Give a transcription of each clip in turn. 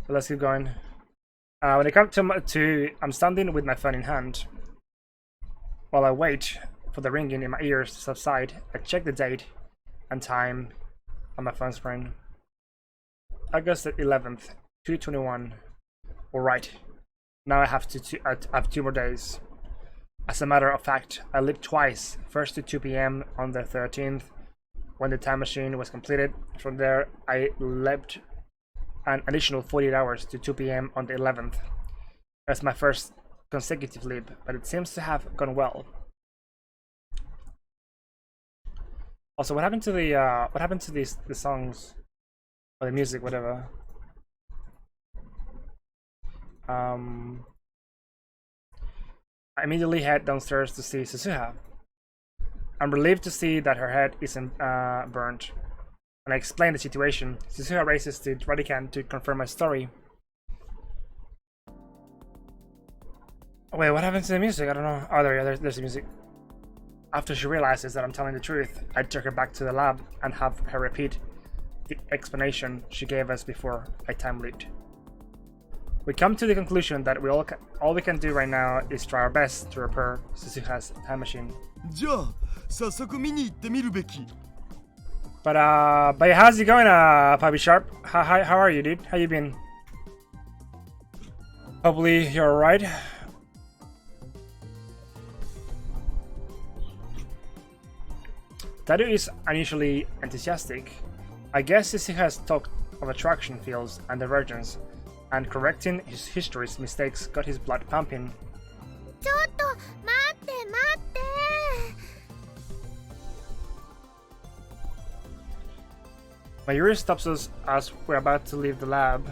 But let's keep going. When it comes to, I'm standing with my phone in hand. While I wait for the ringing in my ears to subside, I check the date and time on my phone screen. August 11th, 2:21. Alright, now I have two more days. As a matter of fact, I leaped twice, first to 2 p.m. on the 13th, when the time machine was completed. From there, I leapt an additional 48 hours to 2 p.m. on the 11th. That's my first consecutive leap, but it seems to have gone well. Also, what happened to the songs or the music, whatever? I immediately head downstairs to see Suzuha. I'm relieved to see that her head isn't burnt. When I explain the situation, Suzuha races to Radican to confirm my story. Wait, what happened to the music? I don't know. Oh, there's the music. After she realizes that I'm telling the truth, I took her back to the lab and have her repeat the explanation she gave us before I time leaped. We come to the conclusion that all we can do right now is try our best to repair Suzuha's time machine. But how's it going, Puppy Sharp? How are you, dude? How you been? Hopefully you're alright. Tadu is unusually enthusiastic. I guess Suzuha has talked of attraction fields and divergence, and correcting his history's mistakes got his blood pumping. Mayuri stops us as we're about to leave the lab.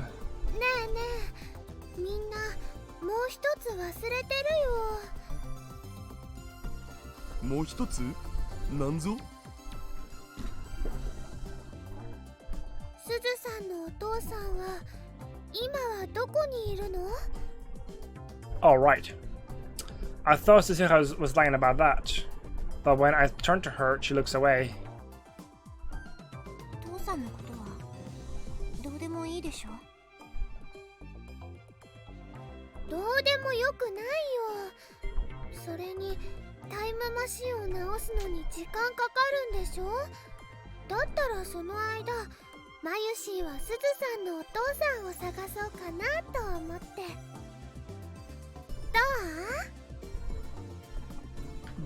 Alright. I thought Suzuha was lying about that, but when I turned to her, she looks away.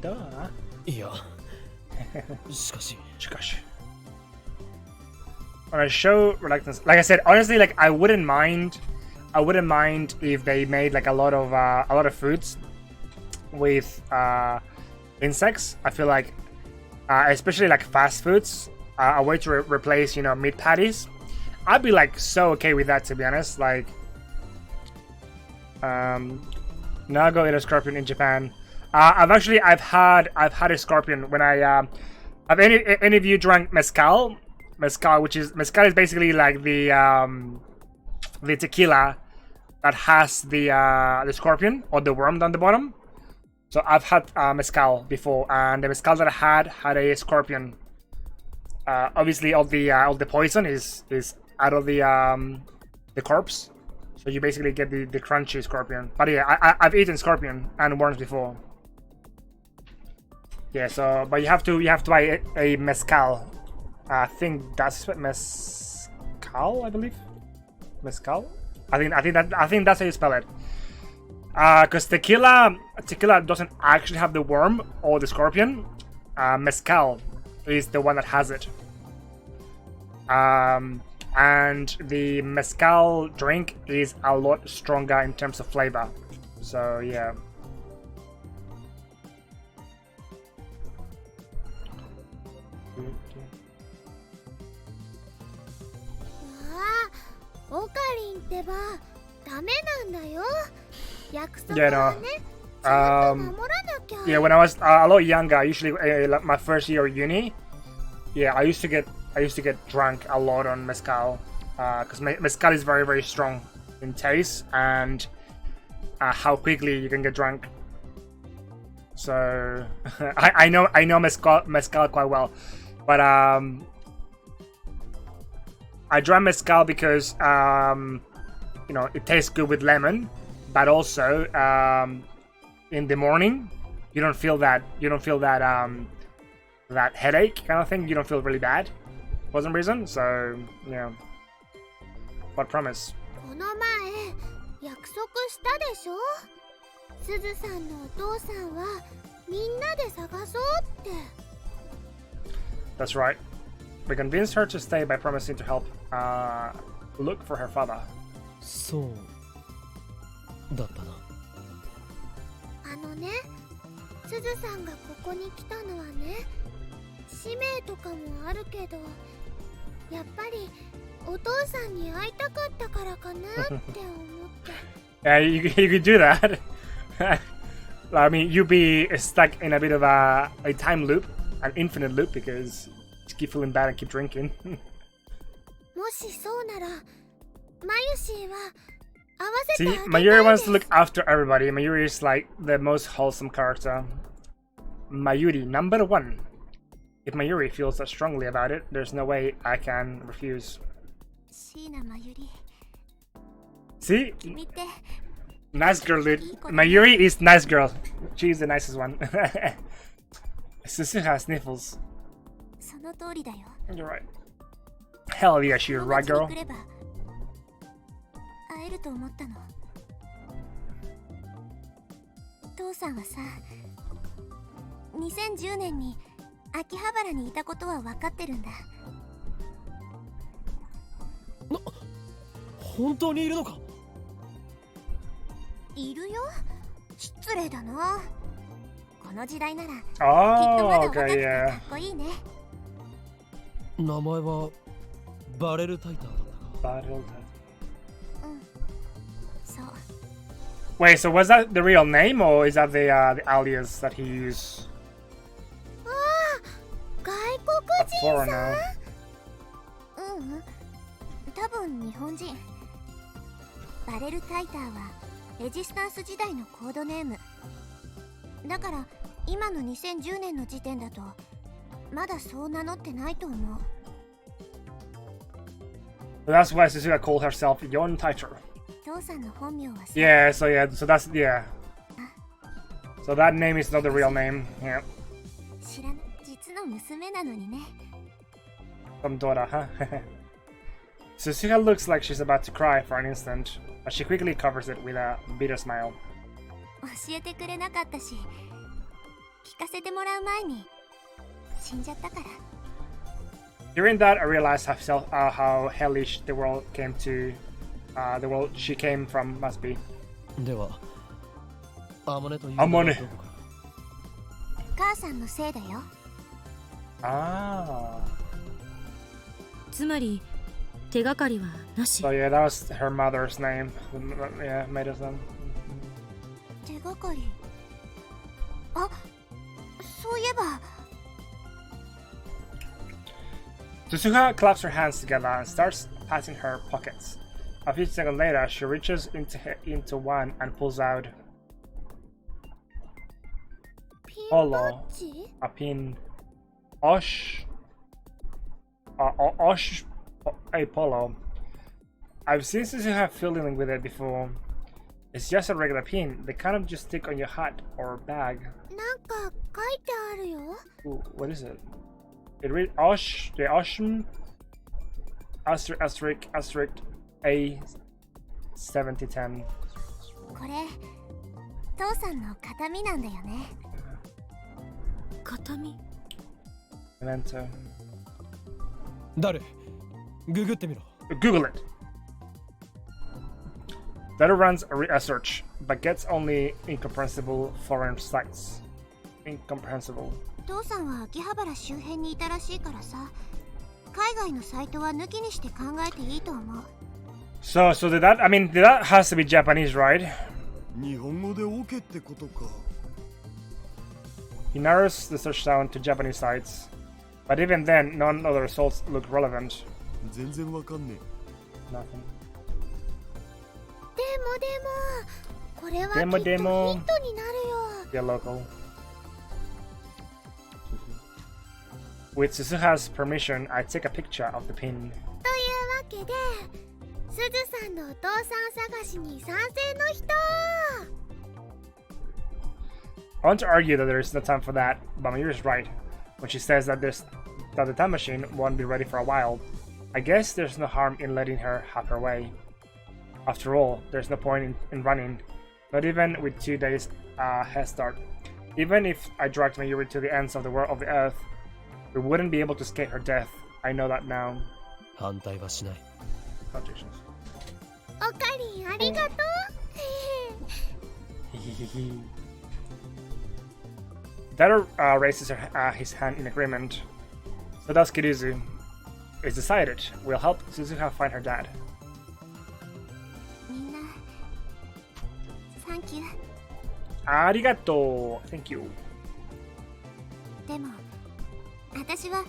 Duh. When I show reluctance, like I said, honestly, like I wouldn't mind if they made like a lot of foods with insects. I feel like, especially like fast foods, a way to replace, you know, meat patties. I'd be like so okay with that, to be honest. Like, now go eat a scorpion in Japan. I've had a scorpion when I have any of you drank mezcal? Mezcal is basically like the tequila that has the scorpion or the worm down the bottom. So I've had mezcal before, and the mezcal that I had a scorpion. Obviously, all the poison is out of the corpse, so you basically get the crunchy scorpion. But yeah, I've eaten scorpion and worms before. Yeah, so but you have to buy a mezcal. I think that's what mezcal, I believe. Mezcal. I think that's how you spell it. Because tequila doesn't actually have the worm or the scorpion. Mezcal is the one that has it. And the mezcal drink is a lot stronger in terms of flavor. So yeah. Yeah, no. Yeah, when I was a lot younger, usually like my first year of uni, yeah, I used to get drunk a lot on mezcal, because mezcal is very, very strong in taste and how quickly you can get drunk. So I know mezcal quite well, but I drank mezcal because you know, it tastes good with lemon, but also in the morning you don't feel that that headache kind of thing. You don't feel really bad for some reason. So yeah, what promise? この前約束したでしょ。すずさんのお父さんはみんなで探そうって。That's right. We convinced her to stay by promising to help look for her father. そうだったな。ね、すずさんがここに来たのはね、使命とかもあるけど、やっぱりお父さんに会いたかったからかなって思って。Yeah, you could do that. I mean, you'd be stuck in a bit of a time loop, an infinite loop, because you keep feeling bad and keep drinking. もしそうなら、マユシーは See, Mayuri wants to look after everybody. Mayuri is like the most wholesome character. Mayuri, number 1. If Mayuri feels that strongly about it, there's no way I can refuse. See? Nice girl, dude. Mayuri is nice girl. She's the nicest one. Suzuha sniffles. You're right. Hell yeah, she's right, girl. 会えると思ったの。父さんはさ、2010年に秋葉原にいたことは分かってるんだ。本当にいるのか？いるよ。失礼だな。この時代ならきっとまだ若くてかっこいいね。名前はバレルタイターだったか。バレルタイター。Wait, so was that the real name, or is that the alias that he used? A foreigner. 多分日本人。バレルタイターはレジスタンス時代のコードネーム。だから今の2010年の時点だとまだそう名乗ってないと思う。That's why Suzuha called herself Yon Taiter. Yeah, so that's yeah. So that name is not the real name. Yeah. Some daughter, huh? Suzuha looks like she's about to cry for an instant, but she quickly covers it with a bitter smile. Hearing that, I realized how hellish the world came to. The world she came from must be. では、アマネというアマネ。母さんのせいだよ。ああ。つまり手がかりはなし。So yeah, that was her mother's name. Yeah, Maida-san. 手がかり。あ、そういえば。Suzuha claps her hands together and starts patting her pockets. A few seconds later, she reaches into one and pulls out polo, a pin, osh, a polo. I've seen Suzuha fiddling with it before. It's just a regular pin. They kind of just stick on your hat or bag. Ooh, what is it? It reads Osh, the Oshun, asterisk, A 7010. これ、父さんの形見なんだよね。形見。Memento. 誰？ググってみろ。Google it. That runs a search, but gets only incomprehensible foreign sites. Incomprehensible. 父さんは秋葉原周辺にいたらしいからさ、海外のサイトは抜きにして考えていいと思う。So that has to be Japanese, right? 日本語で OK ってことか。He narrows the search down to Japanese sites, but even then, none of the results look relevant. 全然わかんねえ。Nothing. これはきっとヒントになるよ。Yeah, local. With Suzuha's permission, I take a picture of the pin. というわけで、すずさんのお父さん探しに賛成の人。 I want to argue that there is no time for that, but Mayuri is right when she says that the time machine won't be ready for a while. I guess there's no harm in letting her have her way. After all, there's no point in running, not even with 2 days head start. Even if I dragged Mayuri to the ends of the world of the earth, we wouldn't be able to escape her death. I know that now. 反対はしない。 Congratulations. おかりんありがとう。Dado raises his hand in agreement. So does Kirizu. It's decided. We'll help Suzuha find her dad. みんな、サンキュー。 Arigato. Thank you. でも、私は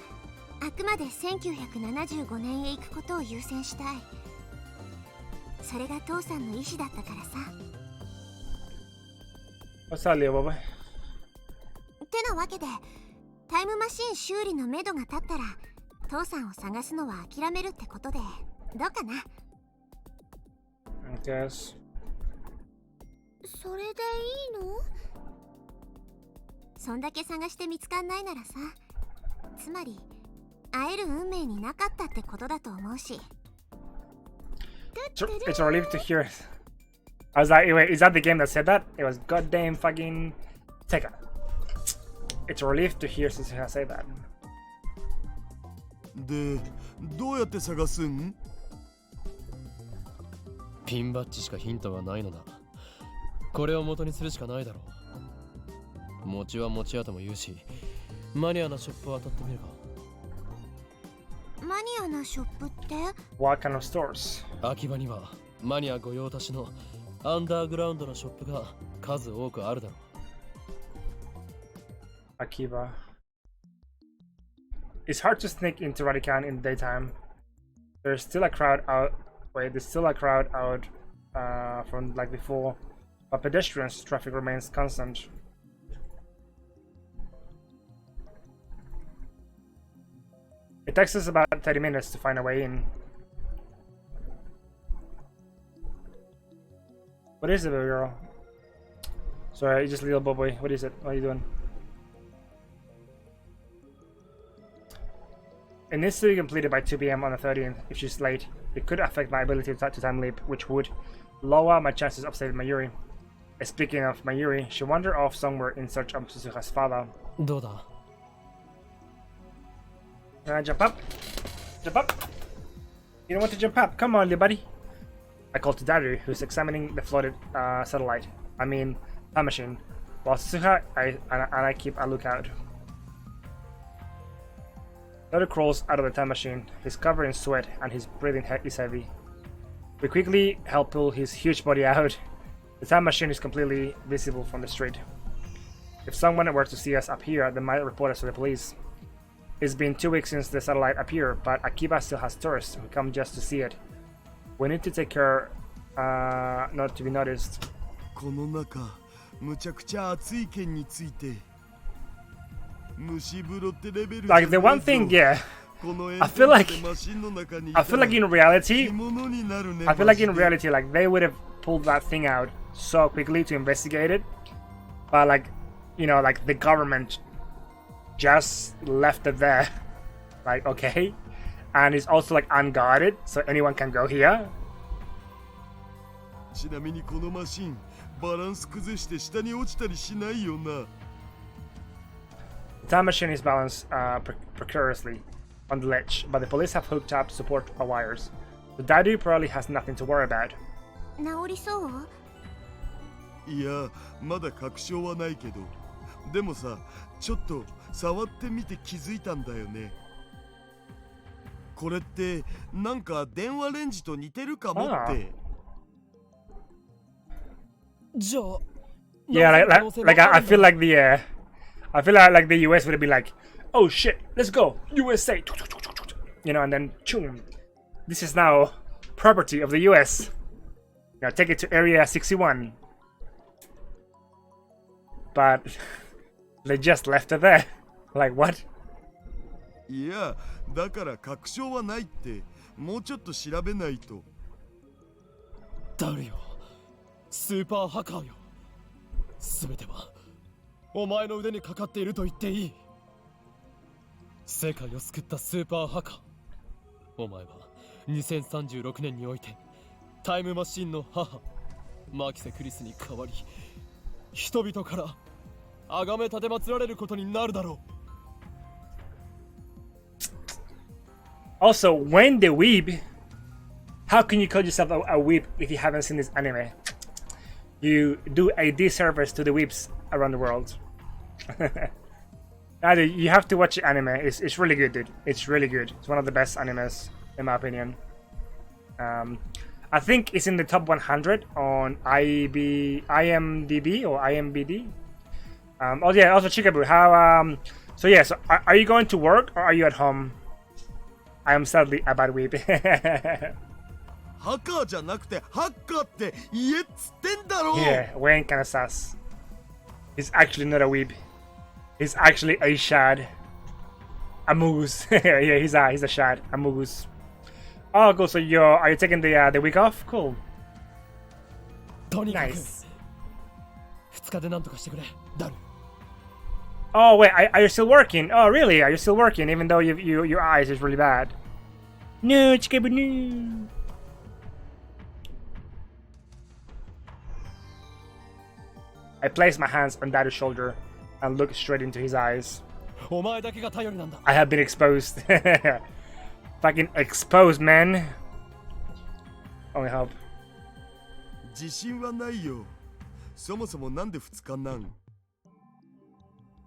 あくまで1975年へ行くことを優先したい。それが父さんの意志だったからさ。 What's that, Leo Boba? てなわけで、タイムマシン修理のめどが立ったら、父さんを探すのは諦めるってことで、どうかな。 I guess. それでいいの？そんだけ探して見つかんないならさ、つまり会える運命になかったってことだと思うし。 It's a relief to hear it. I was like, wait, is that the game that said that? It was goddamn fucking Tekka. It's a relief to hear Suzuha say that. で、どうやって探すん？ピンバッジしかヒントがないのだ。これを元にするしかないだろう。餅は餅屋とも言うし、マニアなショップを当たってみるか。マニアなショップって？ What kind of stores? 秋葉にはマニア御用達のアンダーグラウンドのショップが数多くあるだろう。 Akiba. It's hard to sneak into Radican in the daytime. There's still a crowd out. Wait, there's still a crowd out from like before, but pedestrians traffic remains constant. It takes us about 30 minutes to find a way in. What is it, baby girl? Sorry, just a little boy. What is it? What are you doing? It needs to be completed by 2 PM on the 30th. If she's late, it could affect my ability to time leap, which would lower my chances of saving Mayuri. Speaking of Mayuri, she wandered off somewhere in search of Suzuha's father. どうだ？ Jump up! Jump up! You don't want to jump up? Come on, little buddy! I called to Daru, who's examining the floated satellite. I mean, time machine. While Suzuha and I keep a lookout. Daru crawls out of the time machine. He's covered in sweat and his breathing is heavy. We quickly help pull his huge body out. The time machine is completely visible from the street. If someone were to see us up here, they might report us to the police. It's been 2 weeks since the satellite appeared, but Akiba still has tourists who come just to see it. We need to take care not to be noticed. この中、むちゃくちゃ暑い件について。蒸し風呂ってレベルじゃないぞ。 Like the one thing, yeah. I feel like in reality, like they would have pulled that thing out so quickly to investigate it, but like, you know, like the government just left it there, like okay, and it's also like unguarded, so anyone can go here. ちなみにこのマシン、バランス崩して下に落ちたりしないよな。 The time machine is balanced precariously on the ledge, but the police have hooked up support wires. The Dadu probably has nothing to worry about. 治りそう？いや、まだ確証はないけど、でもさ、ちょっと触ってみて気づいたんだよね。これってなんか電話レンジと似てるかもって。じゃあ、Yeah, like I feel like I feel like the US would be like, oh shit, let's go, USA, you know, and then choom, this is now property of the US. Now take it to Area 61. But they just left it there. Like what? いや、だから確証はないって、もうちょっと調べないと。ダルよ、スーパーハカーよ。全てはお前の腕にかかっていると言っていい。世界を救ったスーパーハカー、お前は2036年においてタイムマシンの母マキセ・クリスに代わり人々から崇め立てまつられることになるだろう。 Also, when the weeb, how can you call yourself a weeb if you haven't seen this anime? You do a disservice to the weebs around the world. Nah, dude, you have to watch the anime. It's really good, dude. It's really good. It's one of the best animes, in my opinion. I think it's in the top 100 on IMDb or IMBD. Oh yeah, also Chikabu, how so yeah, so are you going to work or are you at home? I am sadly a bad weeb. ハカーじゃなくてハッカーって言えっつってんだろ。 Yeah, Wayne kinda sus. He's actually not a weeb. He's actually a shad. A moose. Yeah, he's a shad. A moose. Oh, cool. So are you taking the week off? Cool. とにかく Nice. 2日でなんとかしてくれ、ダル。 Oh wait, are you still working? Oh really? Are you still working even though your eyes is really bad? No, Chikabu, no. I place my hands on Daddy's shoulder and look straight into his eyes. お前だけが頼りなんだ。 I have been exposed. Fucking exposed, man. Only hope. 自信はないよ。そもそもなんで2日なん？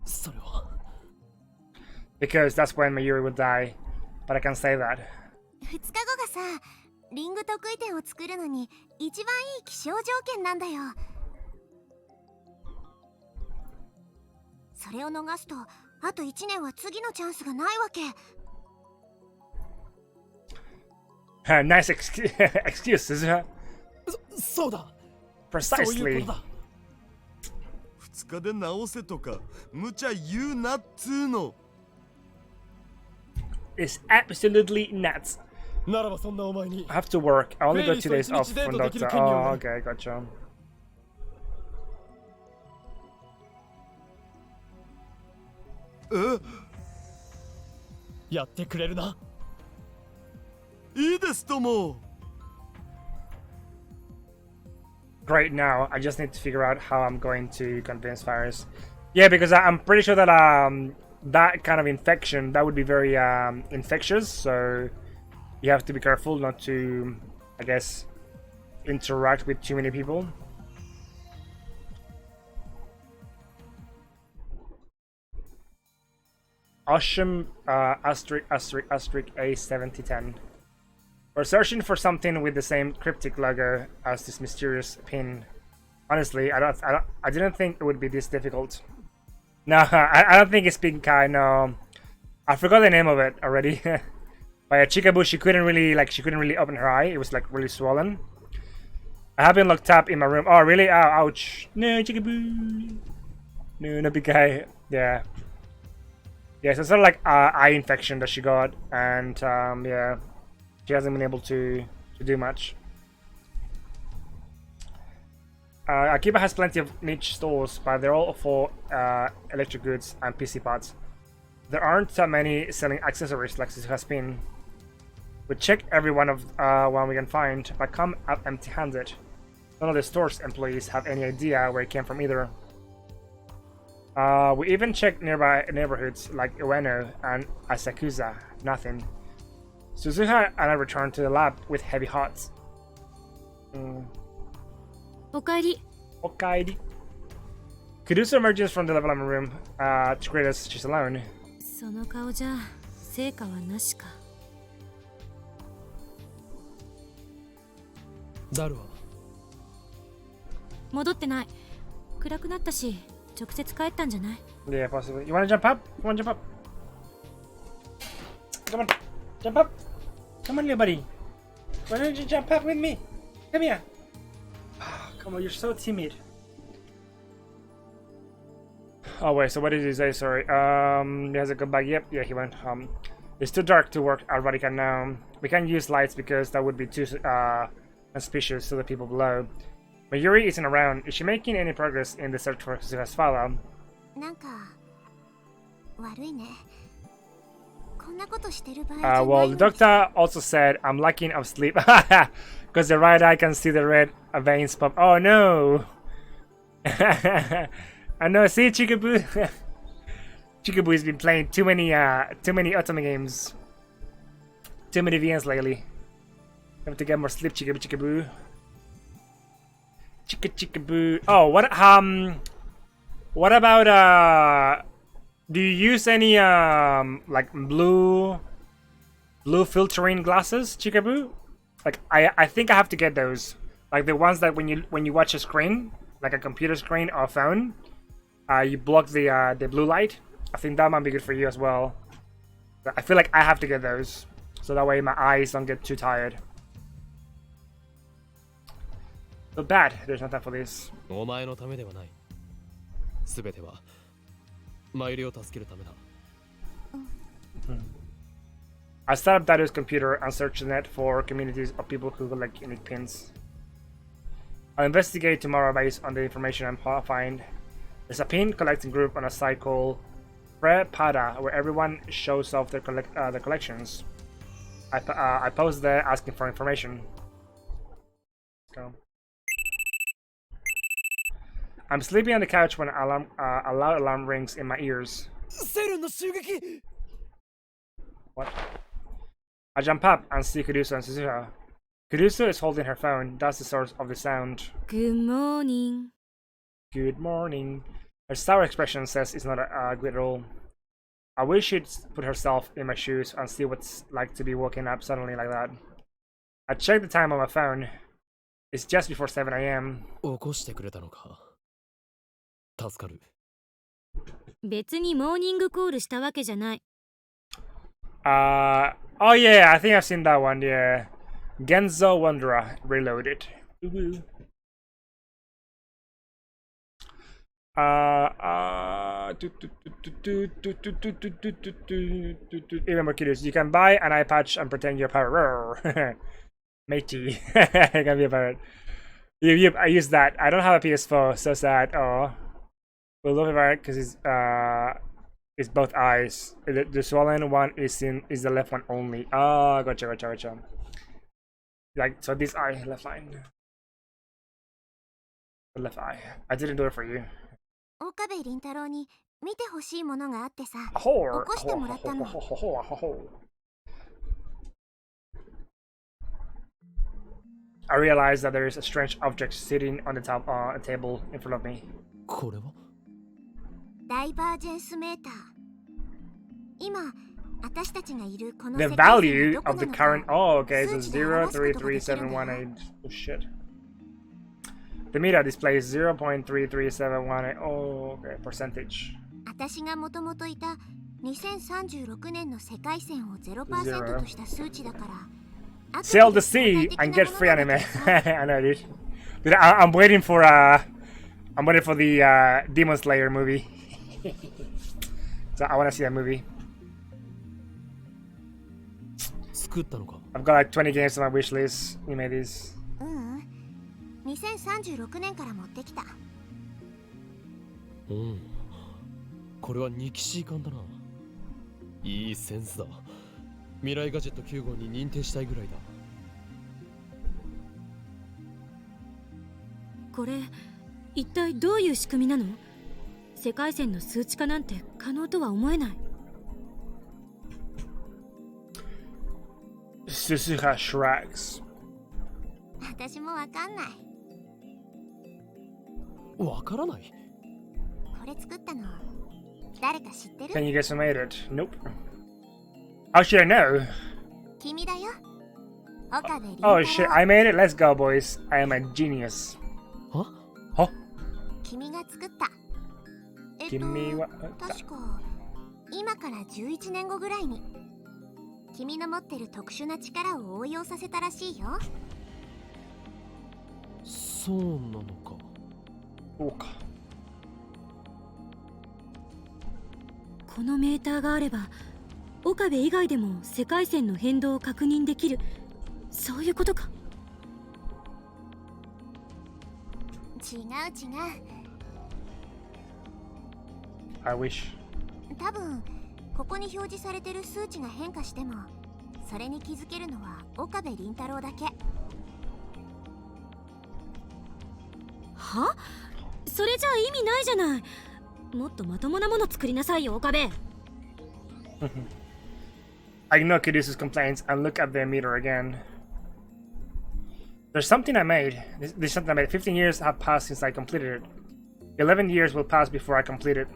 それは Because that's when Mayuri would die. But I can't say that. 2日後がさ、リング得意点を作るのに一番いい気象条件なんだよ。それを逃すとあと1年は次のチャンスがないわけ。Nice excuse, Suzuha. そうだ、そういうこ Precisely. とだ。2日で直せとか無茶言うなっつーの。 It's absolutely nuts. ならばそんなお前に I have to work. I only got 2 days Really, off so from it's doctor. each day to Oh, get okay, gotcha. やってくれるな。いいですとも。 Great, now I just need to figure out how I'm going to convince Fires. Yeah, because I'm pretty sure that that kind of infection, that would be very infectious, so you have to be careful not to, I guess, interact with too many people. Osham asterisk A7010. We're searching for something with the same cryptic logo as this mysterious pin. Honestly, I didn't think it would be this difficult. No, I don't think it's Pinkai. No, I forgot the name of it already. But yeah, Chikabu, she couldn't really open her eye. It was like really swollen. I have been locked up in my room. Oh, really? Oh, ouch. No, Chikabu. No, not Pinkai. Yeah. Yeah, so it's sort of like eye infection that she got, and yeah. She hasn't been able to do much. Akiba has plenty of niche stores, but they're all for electric goods and PC parts. There aren't that many selling accessories like Suzuha has been. We check every one we can find, but come up empty-handed. None of the store's employees have any idea where it came from either. We even check nearby neighborhoods like Ueno and Asakusa. Nothing. Suzuha and I return to the lab with heavy hearts. おかえり。 Okaidi. Kudusa emerges from the development room to greet us. She's alone. その顔じゃ成果はなしか。ダルは戻ってない。暗くなったし直接帰ったんじゃない？ Yeah, possibly. You wanna jump up? You wanna jump up? Come on, jump up. Come on, little buddy. Why don't you jump up with me? Come here. Oh, come on, you're so timid. Oh wait, so what did he say? Sorry. He hasn't come back. Yep, yeah, he went. It's too dark to work at Vatican now. We can't use lights because that would be too suspicious to the people below. But Yuri isn't around. Is she making any progress in the search for Suzuha's father? なんか悪いね。こんなことしてる場合じゃない Well, の the doctor also said I'm lacking of sleep because the right eye can see the red veins pop. Oh no! I know. See, Chikaboo. Chikaboo has been playing too many Otome games. Too many VNs lately. Have to get more sleep, Chikaboo. Chikaboo. Oh, what about do you use any like blue filtering glasses, Chikaboo? Like I think I have to get those. Like the ones that when you watch a screen, like a computer screen or phone, you block the blue light. I think that might be good for you as well. I feel like I have to get those, so that way my eyes don't get too tired. But bad, there's no time for this. お前のためではない。すべてはマユリを助けるためだ。I set up Dado's computer and search the net for communities of people who collect unique pins. I'll investigate tomorrow based on the information I find. There's a pin collecting group on a site called Prepada where everyone shows off their collections. I post there asking for information. Let's go. I'm sleeping on the couch when a loud alarm rings in my ears. セルンの襲撃。 What? I jump up and see Kurusu and Suzuha. Kurusu is holding her phone. That's the source of the sound. Good morning. Good morning. Her sour expression says it's not good at all. I wish she'd put herself in my shoes and see what's like to be woken up suddenly like that. I checked the time on my phone. It's just before 7 a.m. 起こしてくれたのか。助かる。別にモーニングコールしたわけじゃない。Oh yeah, I think I've seen that one, yeah. Genzo Wanderer Reloaded. Woo-woo. Even more curious, you can buy an eye patch and pretend you're a pirate. Matey. I can be a pirate. I use that. I don't have a PS4, so sad. Oh. We'll love it, right? Because it's both eyes. The swollen one is the left one only. Oh, gotcha. Like, so this eye, left line. The left eye. I didn't do it for you. 岡部倫太郎に見てほしいものがあってさ、起 Ho, こしてもらったの。 I realized that there is a strange object sitting on the top table in front of me. これは？ダイバージェンスメーター。今、私たちがいるこの The 世界線 value がどこ of な the の current. か Oh, okay, so 数値で表すことができるんだよ。 0.33718. Oh shit. The meter displays 0.33718. Oh, okay, percentage. 私がもともといた2036年の世界線を 0% とした数値だから。 Sail the sea and get free anime. I know, dude. Dude, I'm waiting for the Demon Slayer movie. So I want to see that movie. 作ったのか。 I've got like 20 games on my wish list. You made these. 2036年から持ってきた。うん。これはニキシー缶だな。いいセンスだ。未来ガジェット9号に認定したいぐらいだ。これ一体どういう仕組みなの？世界線の数値化なんて可能とは思えない。Suzuha shrugs. 私もわかんない。わからない。これ作ったの誰か知ってる？ Can you guess who made it? Nope. How should I know? 君だよ。岡部倫太 Oh 郎。 shit, I made it. Let's go, boys. I am a genius. は？ Huh? 君が作った。君は確か今から11年後ぐらいに君の持ってる特殊な力を応用させたらしいよ。そうなのか。そうか。このメーターがあれば岡部以外でも世界線の変動を確認できる。そういうことか。違う違う。 I wish. 多分ここに表示されてる数値が変化してもそれに気づけるのは岡部倫太郎だけ。は？それじゃあ意味ないじゃない。もっとまともなもの作りなさいよ岡部。I ignore Kidusu's complaints and look at the meter again. There's something I made. There's something I made. 15 years have passed since I completed it. 11 years will pass before I complete it.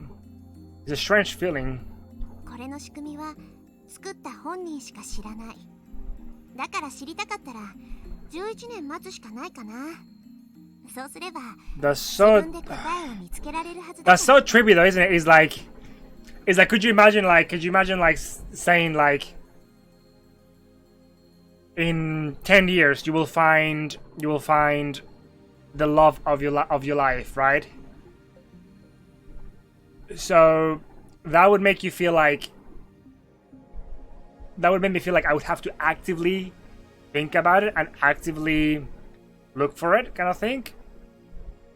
It's a strange feeling. これの仕組みは作った本人しか知らない。だから知りたかったら11年待つしかないかな。そうすれば That's 自 so 分で答えを見つけられるはずだ。 that's so trippy though, isn't it? It's like could you imagine like saying like in 10 years you will find the love of your life, right? So that would make you feel like that would make me feel like I would have to actively think about it and actively look for it, kind of thing.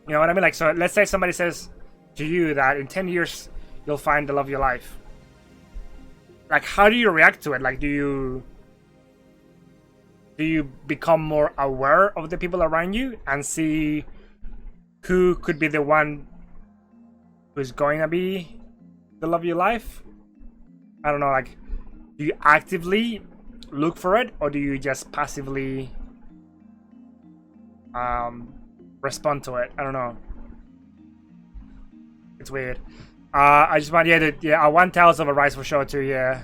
You know what I mean? Like, so let's say somebody says to you that in 10 years you'll find the love of your life. Like, how do you react to it? Like, do you become more aware of the people around you and see who could be the one who's going to be the love of your life? I don't know, like, do you actively look for it or do you just passively respond to it? I don't know. It's weird. I just want I want Tales of Arise for sure too, yeah.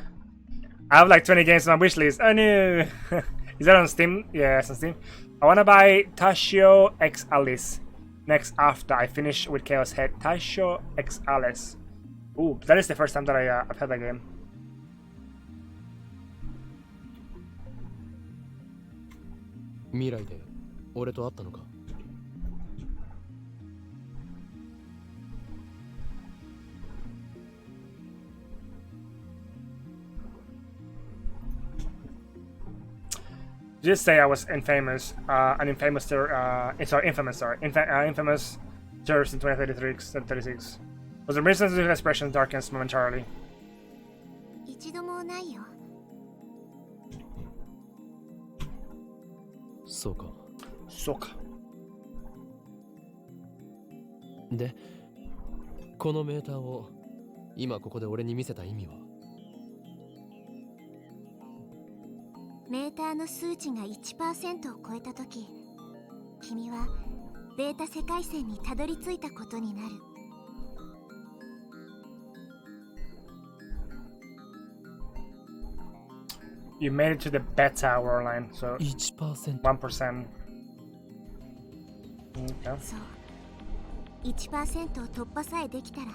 I have like 20 games on my wishlist. Oh no! Is that on Steam? Yeah, it's on Steam. I wanna buy Tashio X Alice next after I finish with Chaos Head. Tashio X Alice. Ooh, that is the first time that I've had that game. 未来で俺と会ったのか？ Just say I was infamous, infamous terrorist in 2036. Was the reason the expression darkens momentarily? 一度もないよ。そうか。そうか。で、このメーターを今ここで俺に見せた意味は？メーターの数値が 1% を超えたとき、君はデータ世界線にたどり着いたことになる。You made it to the beta world line, so 1%。 1%. Okay. そう。1% を突破さえできたら、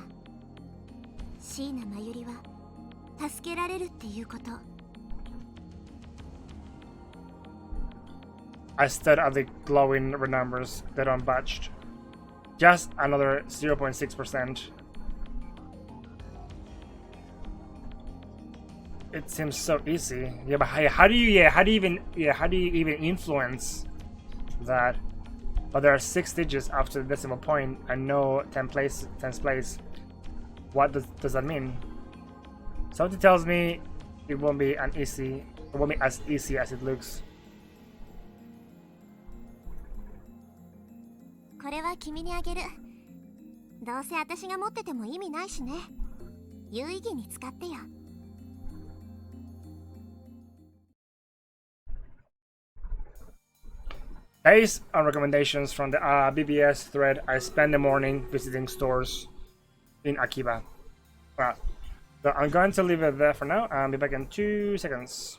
椎名真由里は助けられるっていうこと。I stared at the glowing numbers that unbatched. Just another 0.6%. It seems so easy. Yeah, but how do you even influence that? But there are 6 digits after the decimal point and no 10th place. What does that mean? Something tells me it won't be as easy as it looks. これは君にあげる。どうせ私が持ってても意味ないしね。有意義に使ってよ。Based on recommendations from the BBS thread, I spend the morning visiting stores in Akiba. Alright, so I'm going to leave it there for now and be back in 2 seconds.